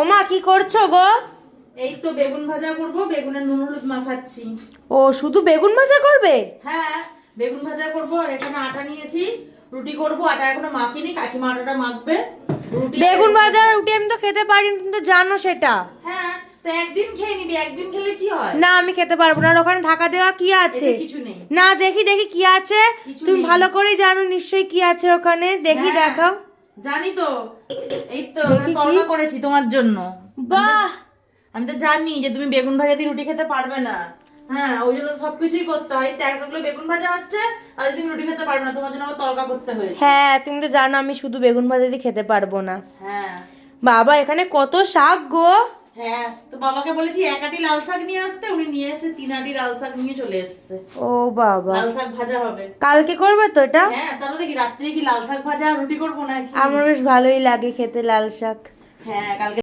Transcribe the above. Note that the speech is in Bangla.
ওমা কি করছো গো? এই তো বেগুন ভাজা করব, বেগুনের নুন হলুদ মাখাচ্ছি। ও শুধু বেগুন ভাজা করবে? হ্যাঁ, বেগুন ভাজা করব। আর এখানে আটা নিয়েছি, রুটি করব। আটা এখনো মাখিনি, কাকিমা আটাটা মাখবে। রুটি বেগুন ভাজা রুটি আমি তো খেতে পারি না, তুমি তো জানো সেটা। হ্যাঁ, তো একদিন খেয়ে নিবি, একদিন খেলে কি হয়? না আমি খেতে পারবো না। আর ওখানে ঢাকা দেওয়া কি আছে? এতে কিছু নেই। না দেখি দেখি কি আছে। কিছু তুমি নেই। ভালো করে জানো নিশ্চয়ই কি আছে ওখানে, দেখি হ্যাঁ, দেখাও। জানি তো। এই তো দেখি কি? তরকা করেছি তোমার জন্য। বাহ, আমি তো জানি যে তুমি বেগুন ভাজা দিয়ে রুটি খেতে পারবে না। হ্যাঁ, ওই জন্য সবকিছুই করতে হয়। এক কাকলে বেগুন ভাজা হচ্ছে, আর তুমি রুটি খেতে পারবে না, তোমার জন্য আবার তরকা করতে হয়েছে। হ্যাঁ তুমি তো জানো আমি শুধু বেগুন ভাজা দিয়ে খেতে পারবো না। হ্যাঁ বাবা এখানে কত শাক গো। হ্যাঁ, তো বাবাকে বলেছি এক আটি লাল শাক নিয়ে আসতে, উনি নিয়ে এসে 3 আটি লাল শাক নিয়ে চলে এসেছে। ও বাবা, লাল শাক ভাজা হবে কালকে করবে তো এটা? হ্যাঁ, তাহলে দেখি রাত্রে কি লাল শাক ভাজা আর রুটি করবো নাকি? আমার বেশ ভালোই লাগে খেতে লাল শাক। হ্যাঁ, কালকে